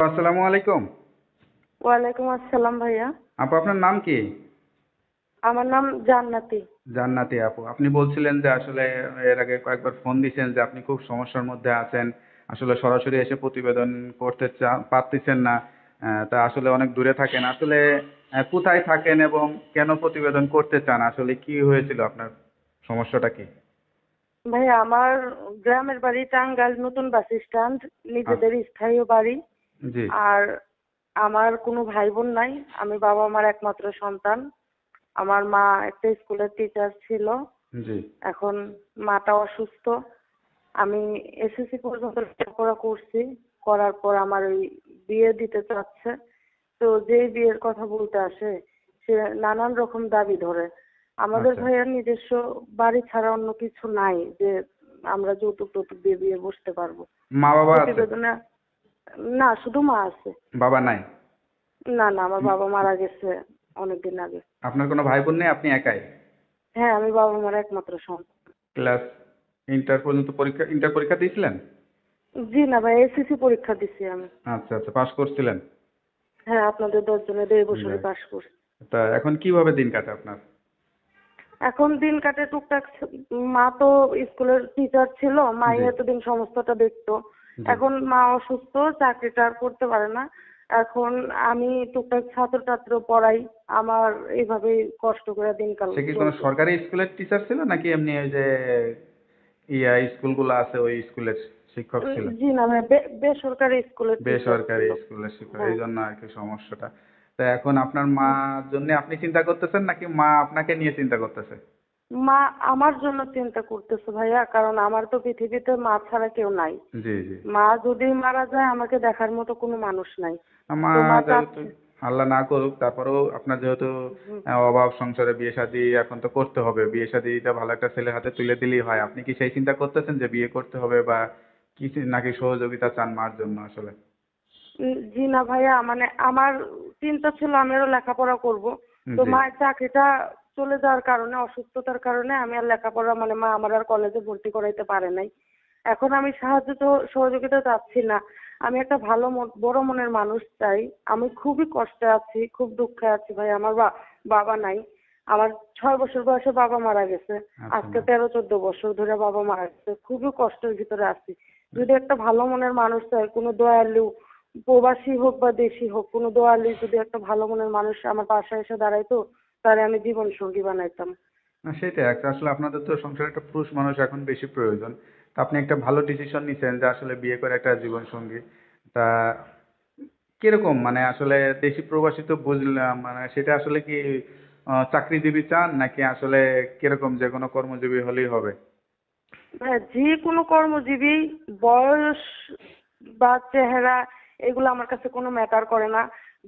আসসালামু আলাইকুম। ওয়ালাইকুম আসসালাম ভাইয়া। আপু, আপনার নাম কি? আমার নাম জান্নাতি। জান্নাতি আপু, আপনি বলছিলেন যে আসলে এর আগে কয়েকবার ফোন দিয়েছেন যে আপনি খুব সমস্যার মধ্যে আছেন, আসলে সরাসরি এসে প্রতিবেদন করতে পারতেছেন না। তা আসলে অনেক দূরে থাকেন, আসলে কোথায় থাকেন এবং কেন প্রতিবেদন করতে চান, আসলে কি হয়েছিল, আপনার সমস্যাটা কি? ভাইয়া আমার গ্রামের বাড়ি টাঙ্গাইল নতুন বাস স্ট্যান্ড, নিজেদের আচ্ছা। স্থায়ী বাড়ি। জি। আর আমার কোনো ভাই বোন নাই, আমি বাবা মার একমাত্র সন্তান। আমার মা একটা স্কুলের টিচার ছিল, জি। এখন মাটা অসুস্থ। আমি এসএসসি পর্যন্ত লেখাপড়া করছি, করার পর আমার ওই বিয়ে দিতে চাচ্ছে। তো যেই বিয়ের কথা বলতে আসে সে নানান রকম দাবি ধরে। আমাদের আচ্ছা। ভাইয়ের নিজস্ব বাড়ি ছাড়া অন্য কিছু নাই যে আমরা যৌতুক টৌতুক দিয়ে বিয়ে বসতে পারবো। মা বাবা আছে? প্রতিবেদনে না, শুধু মা আছে। বাবা নাই? না না, আমার উম, বাবা মারা গেছে অনেকদিন আগে। আপনার কোনো ভাই বোন নেই, আপনি একাই? হ্যাঁ, আমি বাবা মার একমাত্র সন্তান। ক্লাস ইন্টার পর্যন্ত ইন্টার পরীক্ষা দিয়েছিলেন? জি না ভাই, এসএসসি পরীক্ষা দিছি আমি। আচ্ছা আচ্ছা, পাস করছিলেন? হ্যাঁ, আপনাদের 10 জনের 1.5 বছরে যাক। পাশ করছি। তা এখন কিভাবে দিন কাটে আপনার? এখন দিন কাটে টুকটাক। মা তো স্কুলের টিচার ছিল, মাই জি। এতদিন সমস্তটা দেখতো। জি। এখন মা অসুস্থ, চাকরিটা আর করতে পারে না। এখন আমি টুকটাক ছাত্র ছাত্র পড়াই। আমার এইভাবেই কষ্ট করে দিনকাল সে কি কোনো চলছে। সরকারি স্কুলের টিচার ছিল নাকি এমনি ওই যে স্কুলগুলো আছে ওই স্কুলের শিক্ষক ছিল? জি না ভাই, বেসরকারি স্কুলের টিচার বেসরকারি ছিল। স্কুলের শিক্ষক, এই হ্যাঁ। জন্য আর কি সমস্যাটা। তা এখন আপনার মার জন্য আপনি চিন্তা করতেছেন নাকি মা আপনাকে নিয়ে চিন্তা করতেছে? মা আমার জন্য চিন্তা করতেছে ভাইয়া, কারণ আমার তো পৃথিবীতে মা ছাড়া কেউ নাই। জি জি। মা যদি মারা যায় আমাকে দেখার মতো কোনো মানুষ নাই। তো আমার মা যেহেতু, চাচ্ছে। আল্লাহ না করুক, তারপরেও আপনার যেহেতু হুম। অভাব সংসারে বিয়ে শাদী এখন তো করতে হবে, বিয়ে শাদীটা ভালো একটা ছেলে হাতে তুলে দিলেই হয়, আপনি কি সেই চিন্তা করতেছেন যে বিয়ে করতে হবে বা কি, নাকি সহযোগিতা চান মার জন্য আসলে? জি না ভাইয়া, মানে আমার চিন্তা ছিল আমি আরো লেখাপড়া করব। তো জি। মায়ের চাকরিটা চলে যাওয়ার কারণে, অসুস্থতার কারণে আমি আর লেখাপড়া, মানে মা আমার আর কলেজে ভর্তি করাইতে পারে নাই। এখন আমি সাহায্য তো সহযোগিতা চাচ্ছি না। আমি একটা ভালো বড় মনের মানুষ চাই। আমি খুবই কষ্টে আছি, খুব দুঃখে আছি ভাই। আমার বাবা নাই। আমার 6 বছর বয়সে বাবা মারা গেছে। আচ্ছা আজকে মা। 13-14 বছর ধরে বাবা মারা গেছে। খুবই কষ্টের ভিতরে আছি। যদি একটা ভালো মনের মানুষ চাই, কোনো দয়ালু, প্রবাসী হোক বা দেশি হোক, কোনো দোয়ালি যদি একটা ভালো মনের মানুষ আমার পাশে এসে দাঁড়াইতো, তাহলে আমি জীবন সঙ্গী বানাইতাম। না সেটাই, একটা আসলে আপনাদের তো সংসারে একটা পুরুষ মানুষ এখন বেশি প্রয়োজন। তা আপনি একটা ভালো ডিসিশন নিছেন যে আসলে বিয়ে করে একটা জীবন সঙ্গী। তা কিরকম, মানে আসলে দেশি প্রবাসী তো বুঝলাম, মানে সেটা আসলে কি চাকরিজীবী চান নাকি আসলে কিরকম, যে কোনো কর্মজীবী হলেই হবে? হ্যাঁ, যে কোনো কর্মজীবী, বয়স বা চেহারা এগুলো আমার কাছে কোনো ম্যাটার করে না।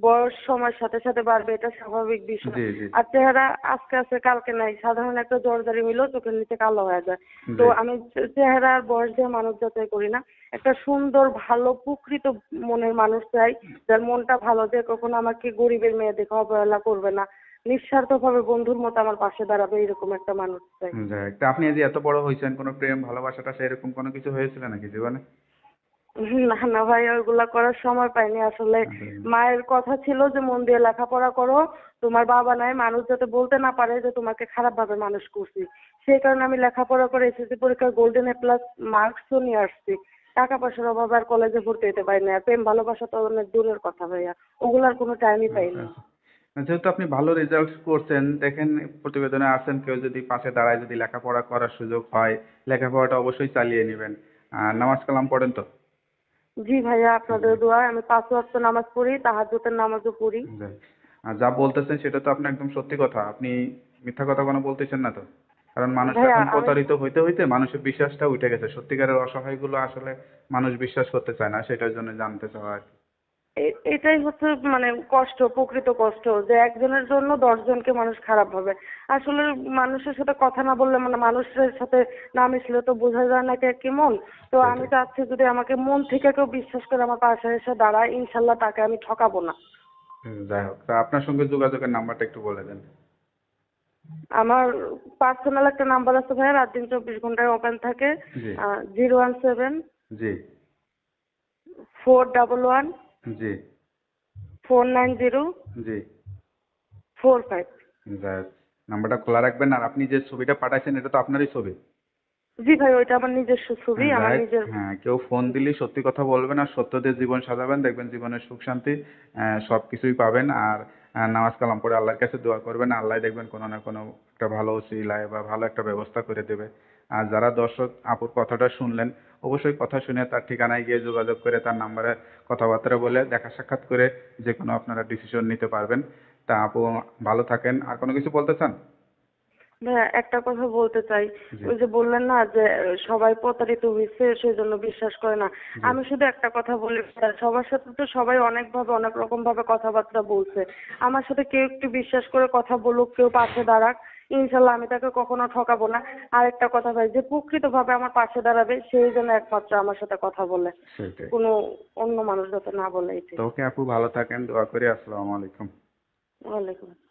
বয়স সময়ের সাথে সাথে বাড়বে, এটা স্বাভাবিক বিষয়। জি জি। আর চেহারা আজকে আছে কালকে নাই। সাধারণ একটা জর্জারি হইলেও চোখের নিচে কালো হয়ে যায়। তো জি। আমি চেহারা আর বয়স দিয়ে মানুষ যাচাই করি না। একটা সুন্দর ভালো প্রকৃত মনের মানুষ চাই, যার মনটা ভালো, যে কখনো আমাকে গরিবের মেয়ে দেখে অবহেলা করবে না, নিঃস্বার্থভাবে বন্ধুর মতো আমার পাশে দাঁড়াবে, এরকম একটা মানুষ চাই। যাক, তা আপনি এই যে এত বড় হয়েছেন, কোনো প্রেম ভালোবাসাটা সেরকম কোনো কিছু হয়েছিল নাকি জীবনে? না না ভাই, ওইগুলা করার সময় পাইনি আসলে। আসলে। মায়ের কথা ছিল যে মন দিয়ে লেখাপড়া করো, তোমার বাবা নাই, মানুষ যাতে বলতে না পারে যে তোমাকে খারাপ ভাবে মানুষ করছি। সেই কারণে আমি লেখাপড়া করে এসএসসি পরীক্ষায় গোল্ডেন A+ মার্কসও নিয়ে আসছি। টাকা পয়সার অভাবে আর কলেজে ভর্তি হতে পারিনি। আর প্রেম ভালোবাসা তো অনেক দূরের কথা ভাইয়া, ওগুলার কোনো টাইমই আচ্ছা পাইনি। আচ্ছা। যেহেতু আপনি ভালো রেজাল্ট করছেন, দেখেন প্রতিবেদনে আছেন, কেউ যদি পাশে দাঁড়ায়, যদি লেখাপড়া করার সুযোগ হয়, লেখাপড়াটা অবশ্যই চালিয়ে নেবেন। আর নামাজ কালাম পড়েন তো? জি ভাইয়া, আপনাদের জি। দোয়ায় আমি 5 ওয়াক্ত নামাজ পড়ি, তাহাজ্জুদের নামাজও পড়ি। যাক। আর যা বলতেছেন সেটা তো আপনি একদম সত্যি কথা, আপনি মিথ্যা কথা কোনো বলতেছেন না তো? কারণ মানুষ ভাইয়া এখন আমি প্রতারিত হইতে হইতে মানুষের বিশ্বাসটা উঠে গেছে, সত্যিকারের অসহায়গুলো আসলে মানুষ বিশ্বাস করতে চায় না, সেটার জন্য জানতে চাওয়া আর কি। এটাই হচ্ছে মানে কষ্ট, প্রকৃত কষ্ট, যে একজনের জন্য 10 জনকে মানুষ খারাপ ভাবে। আসলে মানুষের সাথে কথা না বললে, মানে মানুষের সাথে না মিশলে তো বোঝা যায় না কে কেমন। তো আমি সেটাই। চাচ্ছি যদি আমাকে মন থেকে কেউ বিশ্বাস করে আমার পাশে এসে দাঁড়ায়, ইনশাল্লাহ তাকে আমি ঠকাবো না। যাই হোক, তা আপনার সঙ্গে যোগাযোগের নাম্বারটা একটু বলে দেন। আমার পার্সোনাল একটা নাম্বার আছে ভাইয়া, রাত দিন 24 ঘন্টায় ওপেন থাকে। জি। 017 জি। 411 জি 49045। জি যাক, নাম্বারটা খোলা রাখবেন। আর আপনি যে ছবিটা পাঠাইছেন এটা তো আপনারই ছবি। জি ভাই, ওইটা আমার নিজস্ব ছবি, হ্যাঁ, আমার যাই হোক, নিজের। হ্যাঁ, কেউ ফোন দিলেই সত্যি কথা বলবেন আর সত্য দিয়ে জীবন সাজাবেন, দেখবেন জীবনের সুখ শান্তি সবকিছুই পাবেন। আর নামাজ কালাম পড়ে আল্লাহর কাছে দোয়া করবেন, আল্লাহ দেখবেন কোনো না কোনো একটা ভালো উসিলায় বা ভালো একটা ব্যবস্থা করে দেবে। আর যারা দর্শক আপুর কথাটা শুনলেন, অবশ্যই কথা শুনে তার ঠিকানায় গিয়ে যোগাযোগ করে তার নাম্বারে কথাবার্তা বলে দেখা সাক্ষাৎ করে যে কোনো আপনারা ডিসিশন নিতে পারবেন। তা আপু ভালো থাকেন। আর কোনো কিছু বলতে চান? ভাইয়া একটা কথা বলতে চাই। জি ওই যে বললেন না যে সবাই প্রতারিত হয়েছে সেজন্য বিশ্বাস করে না। জি আমি শুধু একটা কথা বলি, সবার সাথে তো সবাই অনেকভাবে অনেক রকম ভাবে কথাবার্তা বলছে। আমার সাথে কেউ একটু বিশ্বাস করে কথা বলুক, কেউ পাশে দাঁড়াক, ইনশাল্লাহ আমি তাকে কখনো ঠকাবো না। আরেকটা কথা ভাই, যে প্রকৃতভাবে আমার পাশে দাঁড়াবে সেই জন্য একমাত্র আমার সাথে কথা বলে, সেটাই। কোনো অন্য মানুষ যাতে না বলে, এটাই। তো ওকে আপু, ভালো থাকেন, দোয়া করি। আসসালামু আলাইকুম। ওয়ালাইকুম আসসালাম।